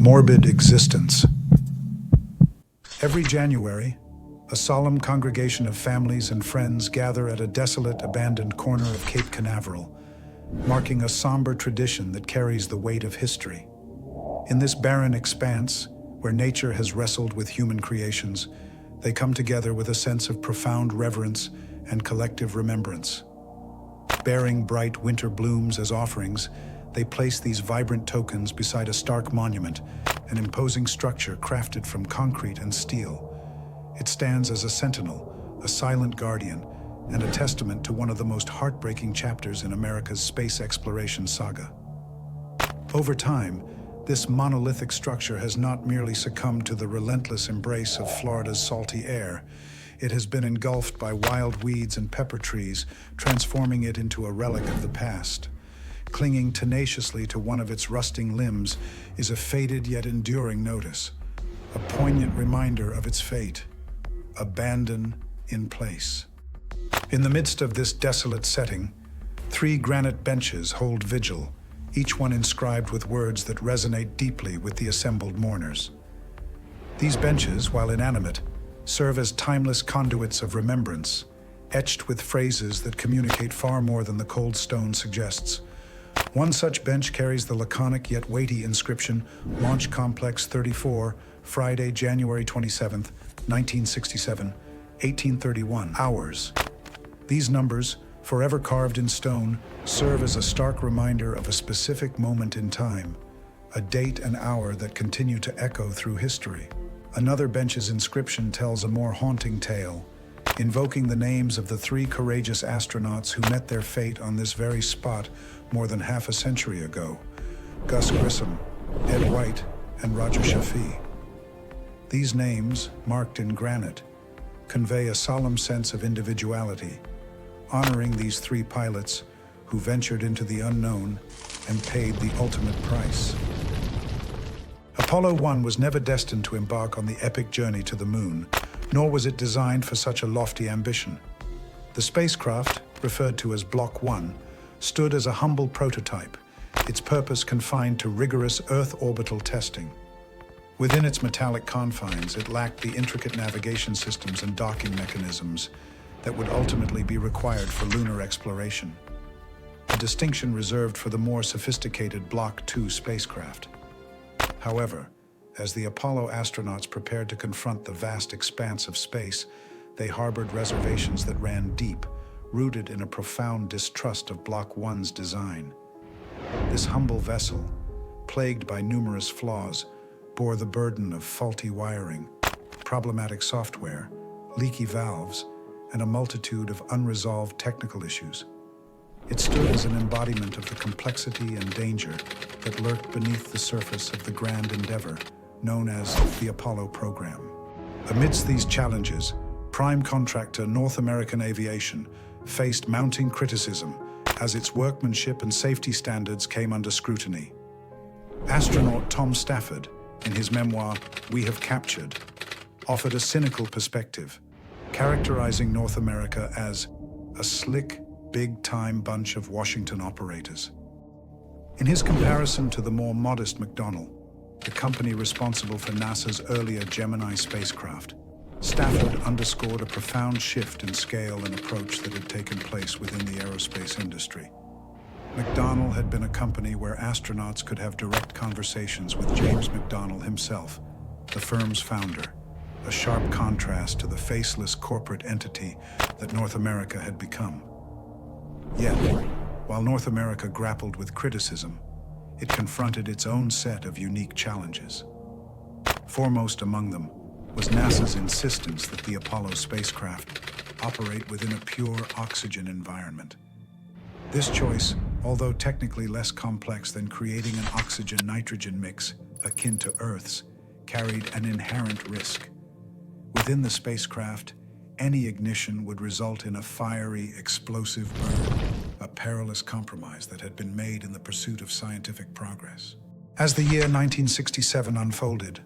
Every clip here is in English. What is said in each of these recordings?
Morbid Existence. Every January, a solemn congregation of families and friends gather at a desolate, abandoned corner of Cape Canaveral, marking a somber tradition that carries the weight of history. In this barren expanse, where nature has wrestled with human creations, they come together with a sense of profound reverence and collective remembrance. Bearing bright winter blooms as offerings, they place these vibrant tokens beside a stark monument, an imposing structure crafted from concrete and steel. It stands as a sentinel, a silent guardian, and a testament to one of the most heartbreaking chapters in America's space exploration saga. Over time, this monolithic structure has not merely succumbed to the relentless embrace of Florida's salty air. It has been engulfed by wild weeds and pepper trees, transforming it into a relic of the past. Clinging tenaciously to one of its rusting limbs is a faded yet enduring notice, a poignant reminder of its fate: abandon in place. In the midst of this desolate setting, 3 granite benches hold vigil, each one inscribed with words that resonate deeply with the assembled mourners. These benches, while inanimate, serve as timeless conduits of remembrance, etched with phrases that communicate far more than the cold stone suggests. One such bench carries the laconic yet weighty inscription, Launch Complex 34, Friday, January 27, 1967, 1831 hours. These numbers, forever carved in stone, serve as a stark reminder of a specific moment in time, a date and hour that continue to echo through history. Another bench's inscription tells a more haunting tale, invoking the names of the 3 courageous astronauts who met their fate on this very spot more than half a century ago: Gus Grissom, Ed White, and Roger Chaffee. These names, marked in granite, convey a solemn sense of individuality, honoring these 3 pilots who ventured into the unknown and paid the ultimate price. Apollo 1 was never destined to embark on the epic journey to the moon, nor was it designed for such a lofty ambition. The spacecraft, referred to as Block 1, stood as a humble prototype, its purpose confined to rigorous Earth orbital testing. Within its metallic confines, it lacked the intricate navigation systems and docking mechanisms that would ultimately be required for lunar exploration, a distinction reserved for the more sophisticated Block 2 spacecraft. However, as the Apollo astronauts prepared to confront the vast expanse of space, they harbored reservations that ran deep, rooted in a profound distrust of Block 1's design. This humble vessel, plagued by numerous flaws, bore the burden of faulty wiring, problematic software, leaky valves, and a multitude of unresolved technical issues. It stood as an embodiment of the complexity and danger that lurked beneath the surface of the grand endeavor known as the Apollo program. Amidst these challenges, prime contractor North American Aviation faced mounting criticism as its workmanship and safety standards came under scrutiny. Astronaut Tom Stafford, in his memoir, We Have Captured, offered a cynical perspective, characterizing North America as a slick, big-time bunch of Washington operators. In his comparison to the more modest McDonnell, the company responsible for NASA's earlier Gemini spacecraft, Stafford underscored a profound shift in scale and approach that had taken place within the aerospace industry. McDonnell had been a company where astronauts could have direct conversations with James McDonnell himself, the firm's founder, a sharp contrast to the faceless corporate entity that North America had become. Yet, while North America grappled with criticism, it confronted its own set of unique challenges. Foremost among them was NASA's insistence that the Apollo spacecraft operate within a pure oxygen environment. This choice, although technically less complex than creating an oxygen-nitrogen mix akin to Earth's, carried an inherent risk. Within the spacecraft, any ignition would result in a fiery, explosive burn, a perilous compromise that had been made in the pursuit of scientific progress. As the year 1967 unfolded,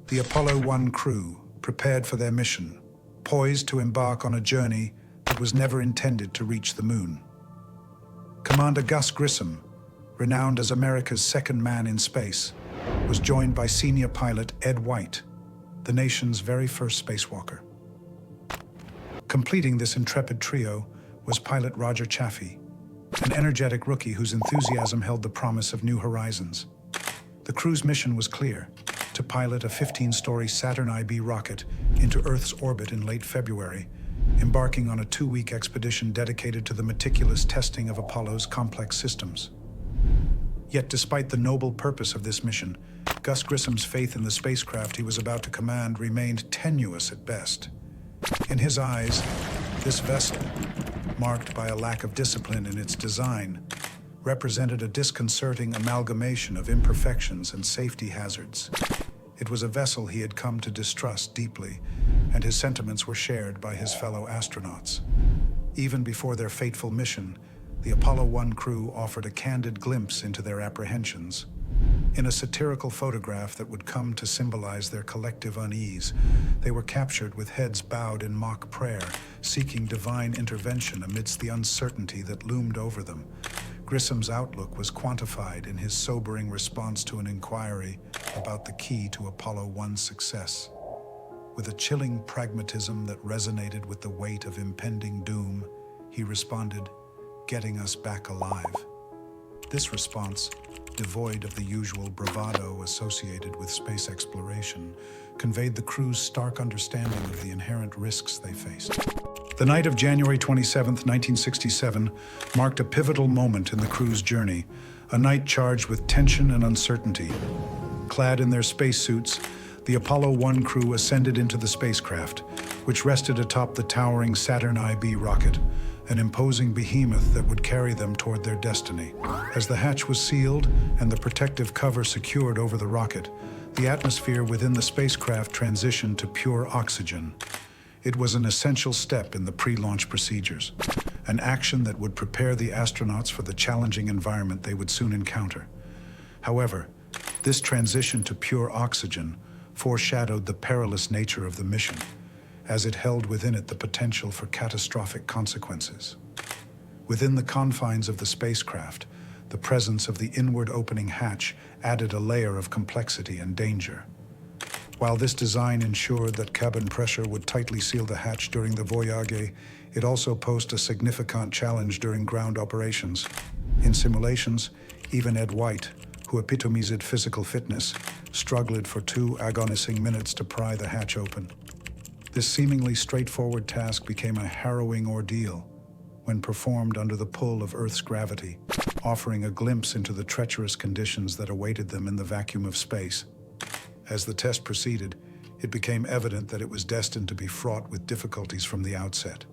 the Apollo 1 crew prepared for their mission, poised to embark on a journey that was never intended to reach the moon. Commander Gus Grissom, renowned as America's second man in space, was joined by senior pilot Ed White, the nation's very first spacewalker. Completing this intrepid trio was pilot Roger Chaffee, an energetic rookie whose enthusiasm held the promise of new horizons. The crew's mission was clear: to pilot a 15-story Saturn IB rocket into Earth's orbit in late February, embarking on a 2-week expedition dedicated to the meticulous testing of Apollo's complex systems. Yet despite the noble purpose of this mission, Gus Grissom's faith in the spacecraft he was about to command remained tenuous at best. In his eyes, this vessel, marked by a lack of discipline in its design, represented a disconcerting amalgamation of imperfections and safety hazards. It was a vessel he had come to distrust deeply, and his sentiments were shared by his fellow astronauts. Even before their fateful mission, the Apollo 1 crew offered a candid glimpse into their apprehensions. In a satirical photograph that would come to symbolize their collective unease, they were captured with heads bowed in mock prayer, seeking divine intervention amidst the uncertainty that loomed over them. Grissom's outlook was quantified in his sobering response to an inquiry about the key to Apollo 1's success. With a chilling pragmatism that resonated with the weight of impending doom, he responded, "Getting us back alive." This response, devoid of the usual bravado associated with space exploration, conveyed the crew's stark understanding of the inherent risks they faced. The night of January 27, 1967, marked a pivotal moment in the crew's journey, a night charged with tension and uncertainty. Clad in their spacesuits, the Apollo 1 crew ascended into the spacecraft, which rested atop the towering Saturn IB rocket, an imposing behemoth that would carry them toward their destiny. As the hatch was sealed and the protective cover secured over the rocket, the atmosphere within the spacecraft transitioned to pure oxygen. It was an essential step in the pre-launch procedures, an action that would prepare the astronauts for the challenging environment they would soon encounter. However, this transition to pure oxygen foreshadowed the perilous nature of the mission, as it held within it the potential for catastrophic consequences. Within the confines of the spacecraft, the presence of the inward opening hatch added a layer of complexity and danger. While this design ensured that cabin pressure would tightly seal the hatch during the voyage, it also posed a significant challenge during ground operations. In simulations, even Ed White, who epitomized physical fitness, struggled for 2 agonizing minutes to pry the hatch open. This seemingly straightforward task became a harrowing ordeal when performed under the pull of Earth's gravity, offering a glimpse into the treacherous conditions that awaited them in the vacuum of space. As the test proceeded, it became evident that it was destined to be fraught with difficulties from the outset.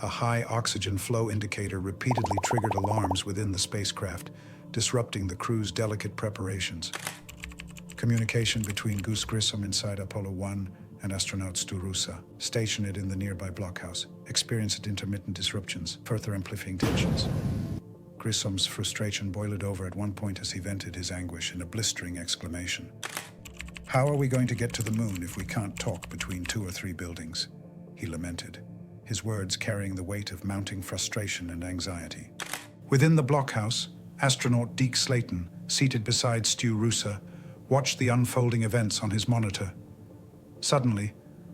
A high oxygen flow indicator repeatedly triggered alarms within the spacecraft, disrupting the crew's delicate preparations. Communication between Gus Grissom inside Apollo 1 and astronaut Stu Roosa, stationed in the nearby blockhouse, experienced intermittent disruptions, further amplifying tensions. Grissom's frustration boiled over at one point as he vented his anguish in a blistering exclamation. "How are we going to get to the moon if we can't talk between 2 or 3 buildings?" he lamented, his words carrying the weight of mounting frustration and anxiety. Within the blockhouse, astronaut Deke Slayton, seated beside Stu Roosa, watched the unfolding events on his monitor. Suddenly,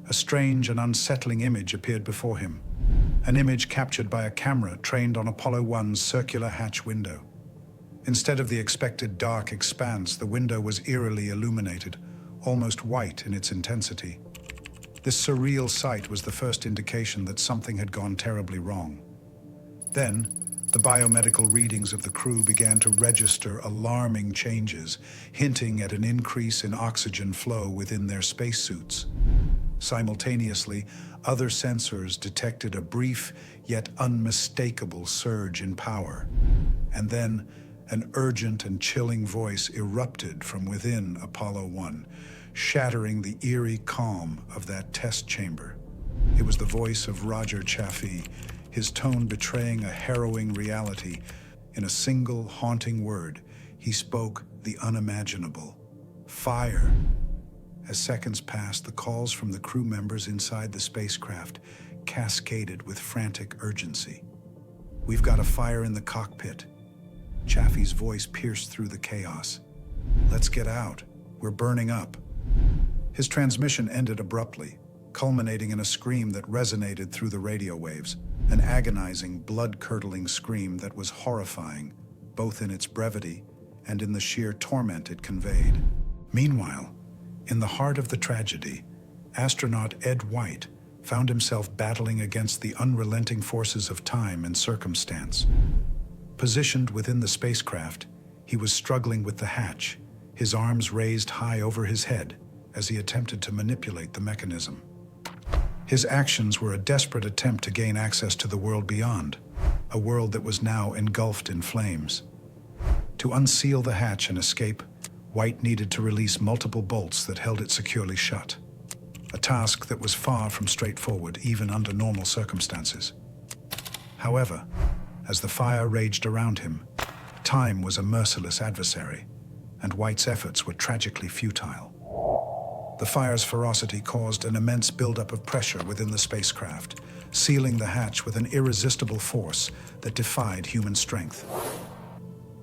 a strange and unsettling image appeared before him, an image captured by a camera trained on Apollo 1's circular hatch window. Instead of the expected dark expanse, the window was eerily illuminated, almost white in its intensity. This surreal sight was the first indication that something had gone terribly wrong. Then, the biomedical readings of the crew began to register alarming changes, hinting at an increase in oxygen flow within their spacesuits. Simultaneously, other sensors detected a brief yet unmistakable surge in power. And then, an urgent and chilling voice erupted from within Apollo 1, shattering the eerie calm of that test chamber. It was the voice of Roger Chaffee, his tone betraying a harrowing reality. In a single haunting word, he spoke the unimaginable: fire. As seconds passed, the calls from the crew members inside the spacecraft cascaded with frantic urgency. "We've got a fire in the cockpit." Chaffee's voice pierced through the chaos. "Let's get out. We're burning up." His transmission ended abruptly, culminating in a scream that resonated through the radio waves, an agonizing, blood-curdling scream that was horrifying, both in its brevity and in the sheer torment it conveyed. Meanwhile, in the heart of the tragedy, astronaut Ed White found himself battling against the unrelenting forces of time and circumstance. Positioned within the spacecraft, he was struggling with the hatch, his arms raised high over his head as he attempted to manipulate the mechanism. His actions were a desperate attempt to gain access to the world beyond, a world that was now engulfed in flames. To unseal the hatch and escape, White needed to release multiple bolts that held it securely shut, a task that was far from straightforward even under normal circumstances. However, as the fire raged around him, time was a merciless adversary, and White's efforts were tragically futile. The fire's ferocity caused an immense buildup of pressure within the spacecraft, sealing the hatch with an irresistible force that defied human strength.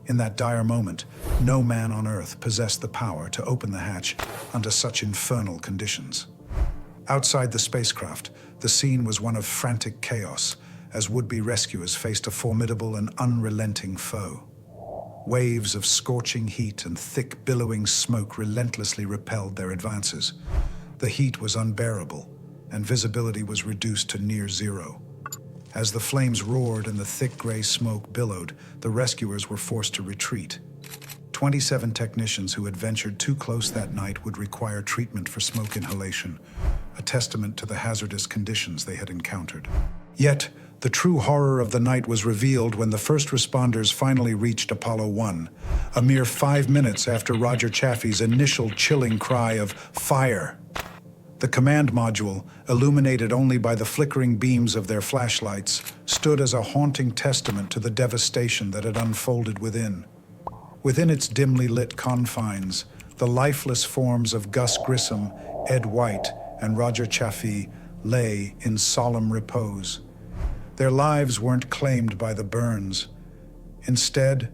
In that dire moment, no man on Earth possessed the power to open the hatch under such infernal conditions. Outside the spacecraft, the scene was one of frantic chaos, as would-be rescuers faced a formidable and unrelenting foe. Waves of scorching heat and thick, billowing smoke relentlessly repelled their advances. The heat was unbearable, and visibility was reduced to near zero. As the flames roared and the thick gray smoke billowed, the rescuers were forced to retreat. 27 technicians who had ventured too close that night would require treatment for smoke inhalation, a testament to the hazardous conditions they had encountered. Yet, the true horror of the night was revealed when the first responders finally reached Apollo 1, a mere 5 minutes after Roger Chaffee's initial chilling cry of "Fire!" The command module, illuminated only by the flickering beams of their flashlights, stood as a haunting testament to the devastation that had unfolded within. Within its dimly lit confines, the lifeless forms of Gus Grissom, Ed White, and Roger Chaffee lay in solemn repose. Their lives weren't claimed by the burns. Instead,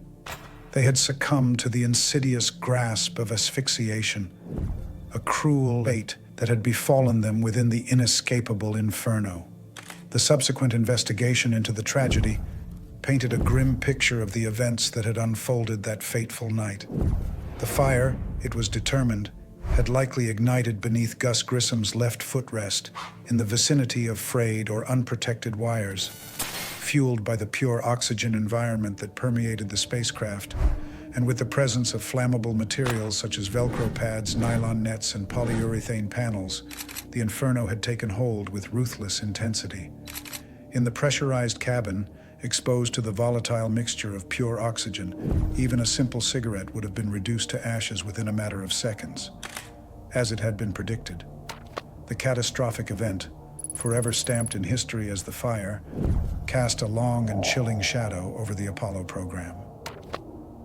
they had succumbed to the insidious grasp of asphyxiation, a cruel fate that had befallen them within the inescapable inferno. The subsequent investigation into the tragedy painted a grim picture of the events that had unfolded that fateful night. The fire, it was determined, had likely ignited beneath Gus Grissom's left footrest in the vicinity of frayed or unprotected wires. Fueled by the pure oxygen environment that permeated the spacecraft, and with the presence of flammable materials such as Velcro pads, nylon nets, and polyurethane panels, the inferno had taken hold with ruthless intensity. In the pressurized cabin, exposed to the volatile mixture of pure oxygen, even a simple cigarette would have been reduced to ashes within a matter of seconds. As it had been predicted, the catastrophic event, forever stamped in history as the fire, cast a long and chilling shadow over the Apollo program.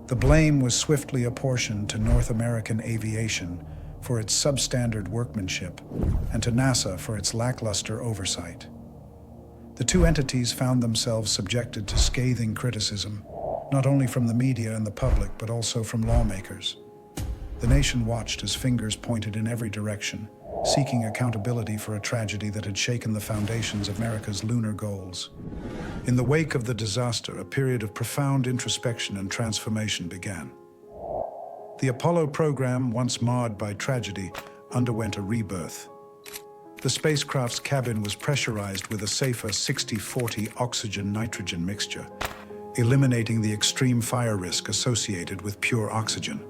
The blame was swiftly apportioned to North American aviation for its substandard workmanship and to NASA for its lackluster oversight. The two entities found themselves subjected to scathing criticism, not only from the media and the public, but also from lawmakers. The nation watched as fingers pointed in every direction, seeking accountability for a tragedy that had shaken the foundations of America's lunar goals. In the wake of the disaster, a period of profound introspection and transformation began. The Apollo program, once marred by tragedy, underwent a rebirth. The spacecraft's cabin was pressurized with a safer 60-40 oxygen-nitrogen mixture, eliminating the extreme fire risk associated with pure oxygen.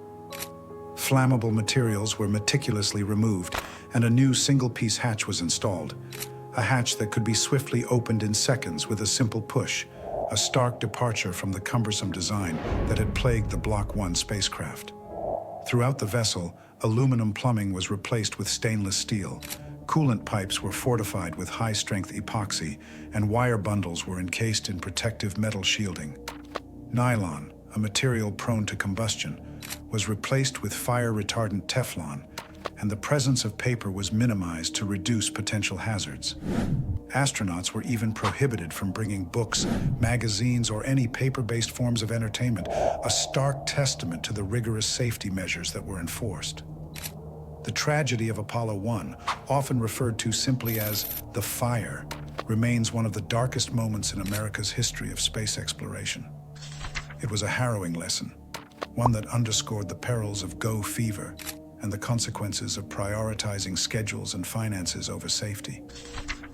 Flammable materials were meticulously removed, and a new single-piece hatch was installed, a hatch that could be swiftly opened in seconds with a simple push, a stark departure from the cumbersome design that had plagued the Block 1 spacecraft. Throughout the vessel, aluminum plumbing was replaced with stainless steel, coolant pipes were fortified with high-strength epoxy, and wire bundles were encased in protective metal shielding. Nylon, a material prone to combustion, was replaced with fire-retardant Teflon, and the presence of paper was minimized to reduce potential hazards. Astronauts were even prohibited from bringing books, magazines, or any paper-based forms of entertainment, a stark testament to the rigorous safety measures that were enforced. The tragedy of Apollo 1, often referred to simply as the fire, remains one of the darkest moments in America's history of space exploration. It was a harrowing lesson, one that underscored the perils of go fever and the consequences of prioritizing schedules and finances over safety.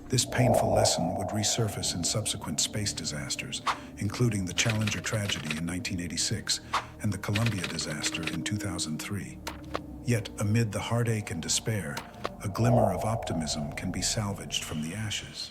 This painful lesson would resurface in subsequent space disasters, including the Challenger tragedy in 1986 and the Columbia disaster in 2003. Yet, amid the heartache and despair, a glimmer of optimism can be salvaged from the ashes.